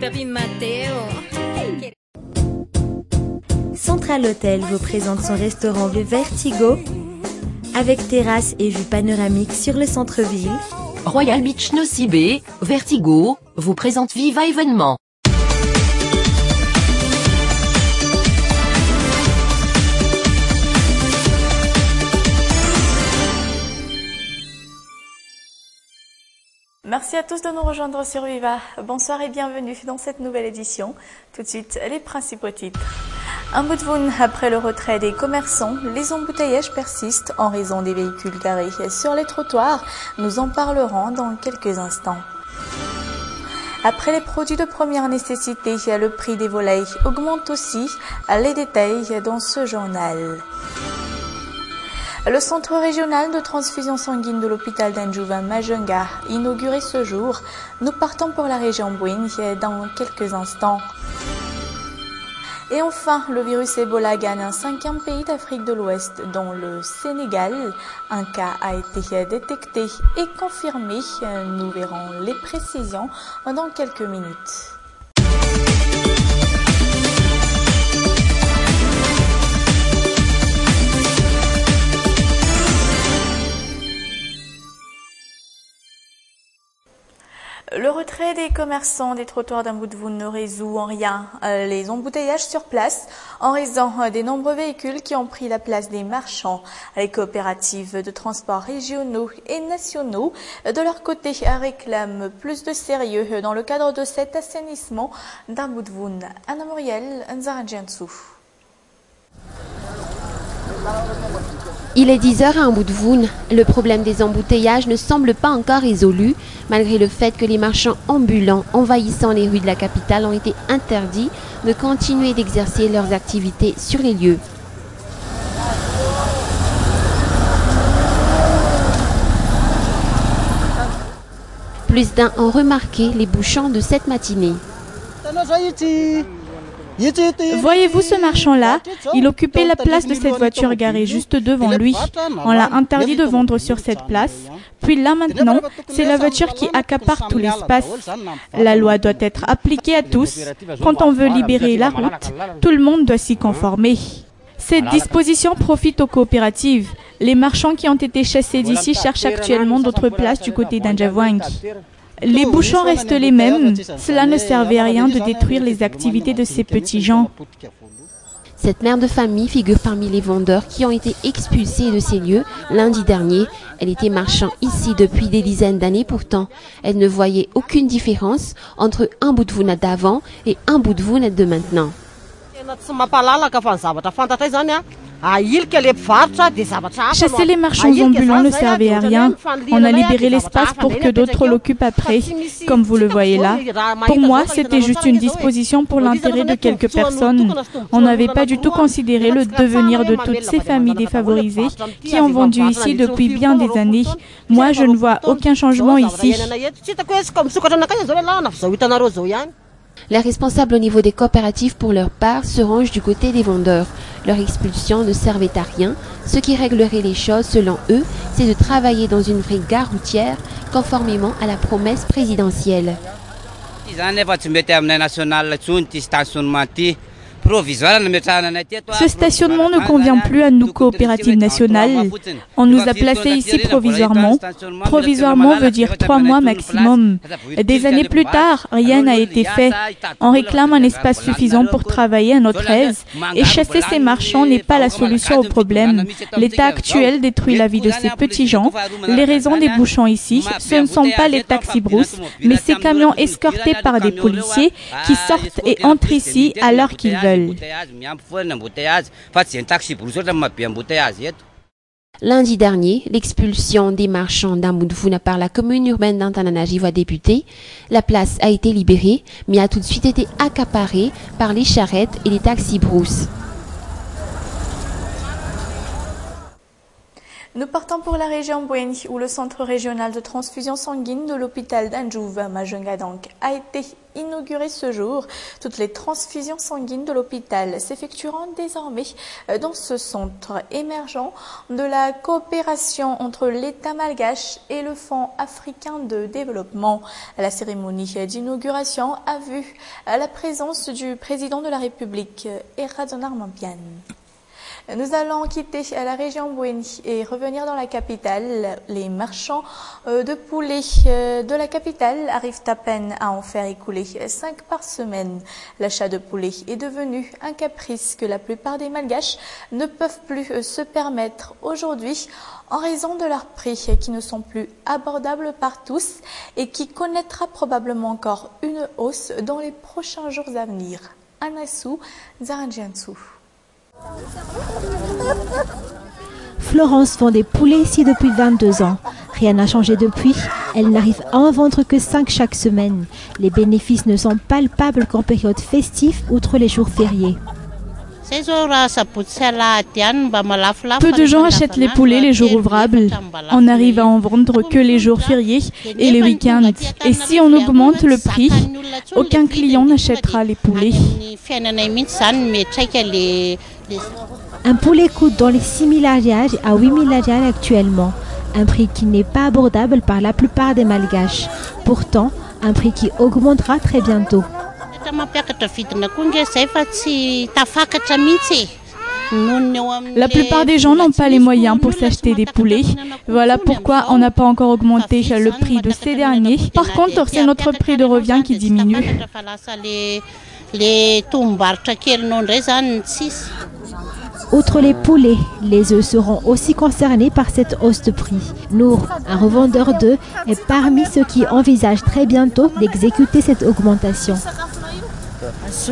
Papi Mateo. Central Hotel vous présente son restaurant Le Vertigo avec terrasse et vue panoramique sur le centre-ville. Royal Beach Nosy Vertigo vous présente Viva événement. Merci à tous de nous rejoindre sur Viva. Bonsoir et bienvenue dans cette nouvelle édition. Tout de suite, les principaux titres. Un bout de Voun, après le retrait des commerçants, les embouteillages persistent en raison des véhicules garés sur les trottoirs. Nous en parlerons dans quelques instants. Après les produits de première nécessité, le prix des volailles augmente aussi. Les détails dans ce journal. Le centre régional de transfusion sanguine de l'hôpital d'Anjouva Majunga, inauguré ce jour. Nous partons pour la région Bouigne dans quelques instants. Et enfin, le virus Ebola gagne un 5e pays d'Afrique de l'Ouest, dont le Sénégal. Un cas a été détecté et confirmé. Nous verrons les précisions dans quelques minutes. Le retrait des commerçants des trottoirs d'un bout de Voun ne résout en rien les embouteillages sur place en raison des nombreux véhicules qui ont pris la place des marchands. Les coopératives de transport régionaux et nationaux, de leur côté, réclament plus de sérieux dans le cadre de cet assainissement d'un bout de Voun. Anna Moriel, Nzaradjansou. Il est 10h à un bout de Voun. Le problème des embouteillages ne semble pas encore résolu, malgré le fait que les marchands ambulants envahissant les rues de la capitale ont été interdits de continuer d'exercer leurs activités sur les lieux. Plus d'un ont remarqué les bouchons de cette matinée. Voyez-vous ce marchand-là? Il occupait la place de cette voiture garée juste devant lui. On l'a interdit de vendre sur cette place. Puis là maintenant, c'est la voiture qui accapare tout l'espace. La loi doit être appliquée à tous. Quand on veut libérer la route, tout le monde doit s'y conformer. Cette disposition profite aux coopératives. Les marchands qui ont été chassés d'ici cherchent actuellement d'autres places du côté d'Anjavouang. Les bouchons restent les mêmes. Cela ne servait à rien de détruire les activités de ces petits gens. Cette mère de famille figure parmi les vendeurs qui ont été expulsés de ces lieux lundi dernier. Elle était marchand ici depuis des dizaines d'années pourtant. Elle ne voyait aucune différence entre un bout de Voun d'avant et un bout de Voun de maintenant. Chasser les marchands ambulants ne servait à rien. On a libéré l'espace pour que d'autres l'occupent après, comme vous le voyez là. Pour moi, c'était juste une disposition pour l'intérêt de quelques personnes. On n'avait pas du tout considéré le devenir de toutes ces familles défavorisées qui ont vendu ici depuis bien des années. Moi, je ne vois aucun changement ici. Les responsables au niveau des coopératives, pour leur part, se rangent du côté des vendeurs. Leur expulsion ne servait à rien. Ce qui réglerait les choses, selon eux, c'est de travailler dans une vraie gare routière, conformément à la promesse présidentielle. Ce stationnement ne convient plus à nous, coopératives nationales. On nous a placés ici provisoirement. Provisoirement veut dire 3 mois maximum. Des années plus tard, rien n'a été fait. On réclame un espace suffisant pour travailler à notre aise. Et chasser ces marchands n'est pas la solution au problème. L'état actuel détruit la vie de ces petits gens. Les raisons des bouchons ici, ce ne sont pas les taxis-brousses, mais ces camions escortés par des policiers qui sortent et entrent ici à l'heure qu'ils veulent. Lundi dernier, l'expulsion des marchands d'un bout de Voun par la commune urbaine d'Antananarivo a débuté. La place a été libérée, mais a tout de suite été accaparée par les charrettes et les taxis-brousses. Nous partons pour la région Bouéni, où le centre régional de transfusion sanguine de l'hôpital d'Anjouv, Majungadang, a été inauguré ce jour. Toutes les transfusions sanguines de l'hôpital s'effectueront désormais dans ce centre émergent de la coopération entre l'État malgache et le Fonds africain de développement. La cérémonie d'inauguration a vu la présence du président de la République, Eradonar Mampian. Nous allons quitter la région Bouéni et revenir dans la capitale. Les marchands de poulets de la capitale arrivent à peine à en faire écouler 5 par semaine. L'achat de poulets est devenu un caprice que la plupart des Malgaches ne peuvent plus se permettre aujourd'hui en raison de leurs prix qui ne sont plus abordables par tous et qui connaîtra probablement encore une hausse dans les prochains jours à venir. Anassou Zaranjiansou. Florence vend des poulets ici depuis 22 ans. Rien n'a changé depuis. Elle n'arrive à en vendre que 5 chaque semaine. Les bénéfices ne sont palpables qu'en période festive, outre les jours fériés. Peu de gens achètent les poulets les jours ouvrables. On n'arrive à en vendre que les jours fériés et les week-ends. Et si on augmente le prix, aucun client n'achètera les poulets. Un poulet coûte dans les 6 000 rials à 8 000 rials actuellement. Un prix qui n'est pas abordable par la plupart des Malgaches. Pourtant, un prix qui augmentera très bientôt. La plupart des gens n'ont pas les moyens pour s'acheter des poulets. Voilà pourquoi on n'a pas encore augmenté le prix de ces derniers. Par contre, c'est notre prix de revient qui diminue. Outre les poulets, les œufs seront aussi concernés par cette hausse de prix. Nour, un revendeur d'œufs, est parmi ceux qui envisagent très bientôt d'exécuter cette augmentation. Si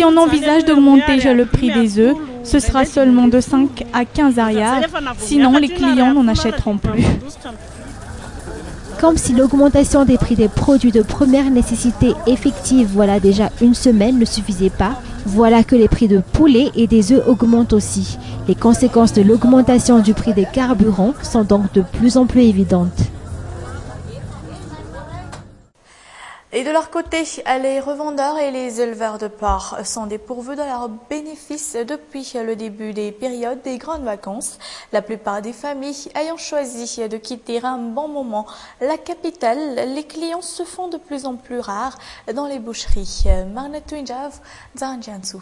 on envisage d'augmenter le prix des œufs, ce sera seulement de 5 à 15 arrières. Sinon, les clients n'en achèteront plus. Comme si l'augmentation des prix des produits de première nécessité effective voilà déjà une semaine ne suffisait pas, voilà que les prix de poulet et des œufs augmentent aussi. Les conséquences de l'augmentation du prix des carburants sont donc de plus en plus évidentes. Et de leur côté, les revendeurs et les éleveurs de porc sont dépourvus de leurs bénéfices depuis le début des périodes des grandes vacances. La plupart des familles ayant choisi de quitter un bon moment la capitale, les clients se font de plus en plus rares dans les boucheries. Marnatou Injav, Zanjiansou.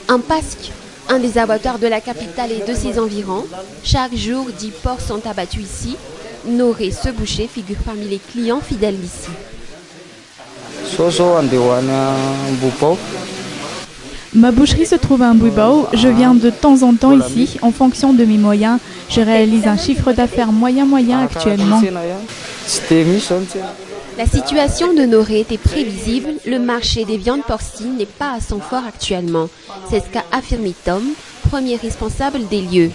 En Pasque, un des abattoirs de la capitale et de ses environs, chaque jour 10 porcs sont abattus ici. Noré, ce boucher, figure parmi les clients fidèles d'ici. Ma boucherie se trouve à Mbouibao. Je viens de temps en temps ici en fonction de mes moyens. Je réalise un chiffre d'affaires moyen actuellement. La situation de Noré était prévisible. Le marché des viandes porcines n'est pas à son fort actuellement. C'est ce qu'a affirmé Tom, premier responsable des lieux.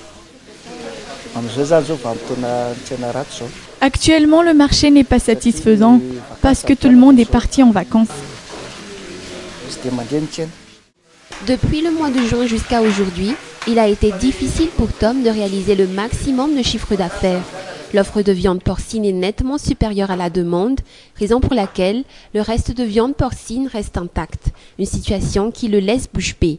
Actuellement, le marché n'est pas satisfaisant parce que tout le monde est parti en vacances. Depuis le mois de juin jusqu'à aujourd'hui, il a été difficile pour Tom de réaliser le maximum de chiffre d'affaires. L'offre de viande porcine est nettement supérieure à la demande, raison pour laquelle le reste de viande porcine reste intact, une situation qui le laisse bouche bée.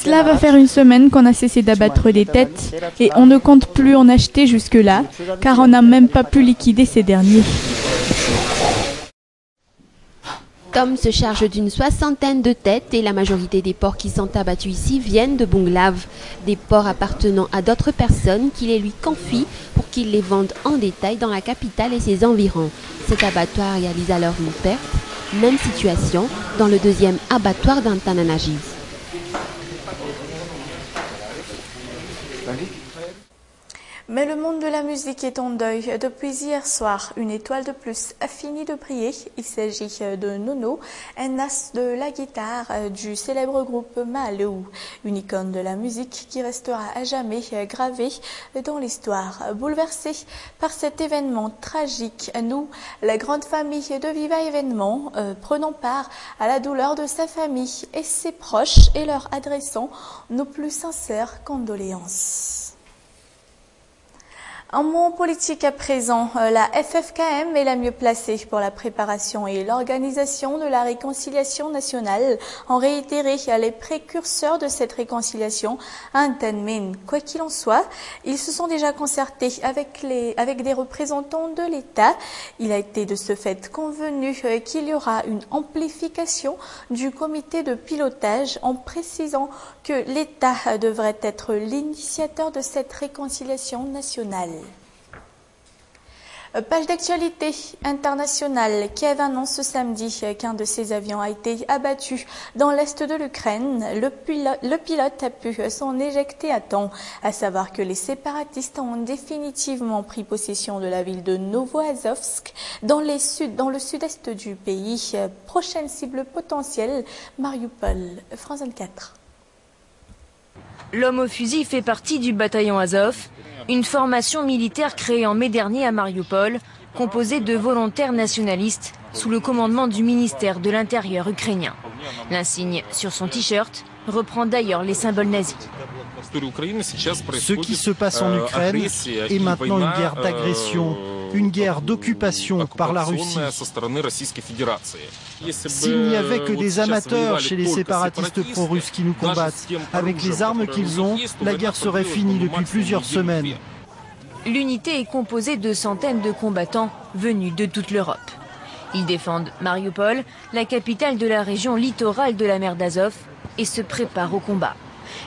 Cela va faire une semaine qu'on a cessé d'abattre des têtes et on ne compte plus en acheter jusque-là, car on n'a même pas pu liquider ces derniers. Tom se charge d'une 60aine de têtes et la majorité des porcs qui sont abattus ici viennent de Bonglav, des porcs appartenant à d'autres personnes qui les lui confient pour qu'ils les vendent en détail dans la capitale et ses environs. Cet abattoir réalise alors une perte. Même situation dans le deuxième abattoir d'Antananarivo. Mais le monde de la musique est en deuil. Depuis hier soir, une étoile de plus a fini de briller. Il s'agit de Nono, un as de la guitare du célèbre groupe Malou, une icône de la musique qui restera à jamais gravée dans l'histoire. Bouleversée par cet événement tragique, nous, la grande famille de Viva Événement, prenons part à la douleur de sa famille et ses proches et leur adressons nos plus sincères condoléances. Un mot politique à présent, la FFKM est la mieux placée pour la préparation et l'organisation de la réconciliation nationale. En réitéré, les précurseurs de cette réconciliation, Antanmin. Quoi qu'il en soit, ils se sont déjà concertés avec des représentants de l'État. Il a été de ce fait convenu qu'il y aura une amplification du comité de pilotage en précisant que l'État devrait être l'initiateur de cette réconciliation nationale. Page d'actualité internationale. Kiev annonce ce samedi qu'un de ses avions a été abattu dans l'est de l'Ukraine. Le pilote a pu s'en éjecter à temps, à savoir que les séparatistes ont définitivement pris possession de la ville de Novoazovsk dans le sud-est du pays. Prochaine cible potentielle, Mariupol. France 24. L'homme au fusil fait partie du bataillon Azov, une formation militaire créée en mai dernier à Mariupol, composée de volontaires nationalistes sous le commandement du ministère de l'Intérieur ukrainien. L'insigne sur son t-shirt reprend d'ailleurs les symboles nazis. Ce qui se passe en Ukraine est maintenant une guerre d'agression, une guerre d'occupation par la Russie. S'il n'y avait que des amateurs chez les séparatistes pro-russes qui nous combattent, avec les armes qu'ils ont, la guerre serait finie depuis plusieurs semaines. L'unité est composée de centaines de combattants venus de toute l'Europe. Ils défendent Mariupol, la capitale de la région littorale de la mer d'Azov, et se préparent au combat.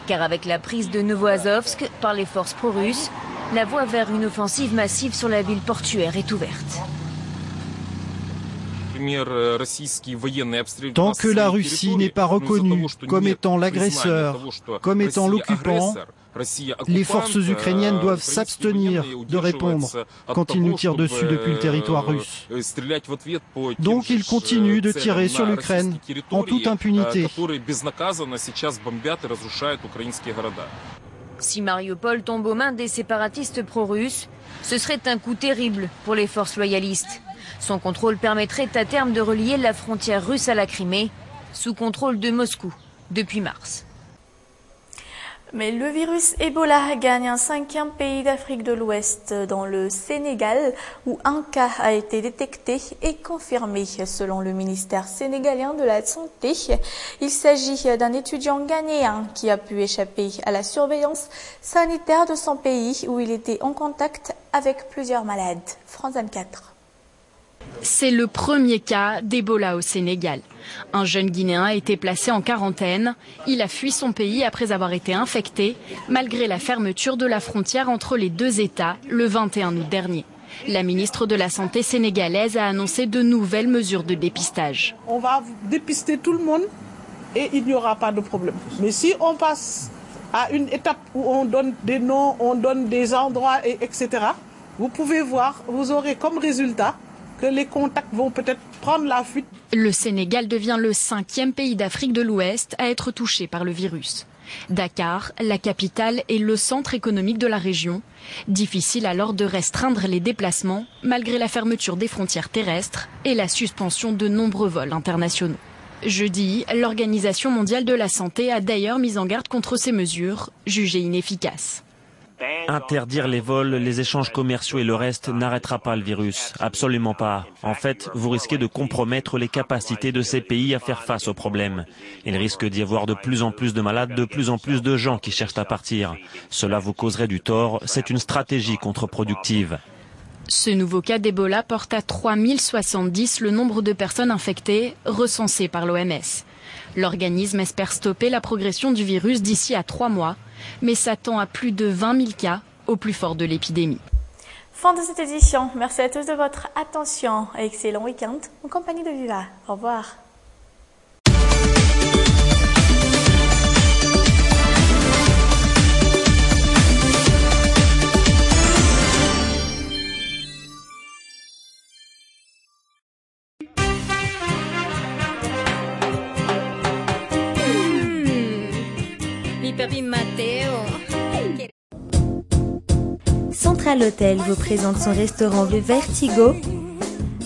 Car avec la prise de Novoazovsk par les forces pro-russes, la voie vers une offensive massive sur la ville portuaire est ouverte. Tant que la Russie n'est pas reconnue comme étant l'agresseur, comme étant l'occupant, les forces ukrainiennes doivent s'abstenir de répondre quand ils nous tirent dessus depuis le territoire russe. Donc ils continuent de tirer sur l'Ukraine en toute impunité. Si Mariupol tombe aux mains des séparatistes pro-russes, ce serait un coup terrible pour les forces loyalistes. Son contrôle permettrait à terme de relier la frontière russe à la Crimée, sous contrôle de Moscou depuis mars. Mais le virus Ebola gagne un 5e pays d'Afrique de l'Ouest, dans le Sénégal, où un cas a été détecté et confirmé selon le ministère sénégalien de la Santé. Il s'agit d'un étudiant ghanéen qui a pu échapper à la surveillance sanitaire de son pays où il était en contact avec plusieurs malades. France 24. C'est le premier cas d'Ebola au Sénégal. Un jeune Guinéen a été placé en quarantaine. Il a fui son pays après avoir été infecté, malgré la fermeture de la frontière entre les deux États le 21 août dernier. La ministre de la Santé sénégalaise a annoncé de nouvelles mesures de dépistage. On va dépister tout le monde et il n'y aura pas de problème. Mais si on passe à une étape où on donne des noms, on donne des endroits, etc., vous pouvez voir, vous aurez comme résultat que les contacts vont peut-être prendre la fuite. Le Sénégal devient le 5e pays d'Afrique de l'Ouest à être touché par le virus. Dakar, la capitale, est le centre économique de la région. Difficile alors de restreindre les déplacements, malgré la fermeture des frontières terrestres et la suspension de nombreux vols internationaux. Jeudi, l'Organisation mondiale de la santé a d'ailleurs mis en garde contre ces mesures, jugées inefficaces. Interdire les vols, les échanges commerciaux et le reste n'arrêtera pas le virus. Absolument pas. En fait, vous risquez de compromettre les capacités de ces pays à faire face aux problèmes. Il risque d'y avoir de plus en plus de malades, de plus en plus de gens qui cherchent à partir. Cela vous causerait du tort. C'est une stratégie contre-productive. Ce nouveau cas d'Ebola porte à 3070 le nombre de personnes infectées recensées par l'OMS. L'organisme espère stopper la progression du virus d'ici à 3 mois, mais s'attend à plus de 20 000 cas au plus fort de l'épidémie. Fin de cette édition. Merci à tous de votre attention et excellent week-end en compagnie de Viva. Au revoir. Central Hotel vous présente son restaurant Le Vertigo,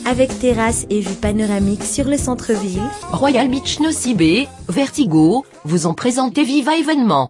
avec terrasse et vue panoramique sur le centre-ville. Royal Beach Nosy Be, Vertigo, vous ont présenté Viva Événement.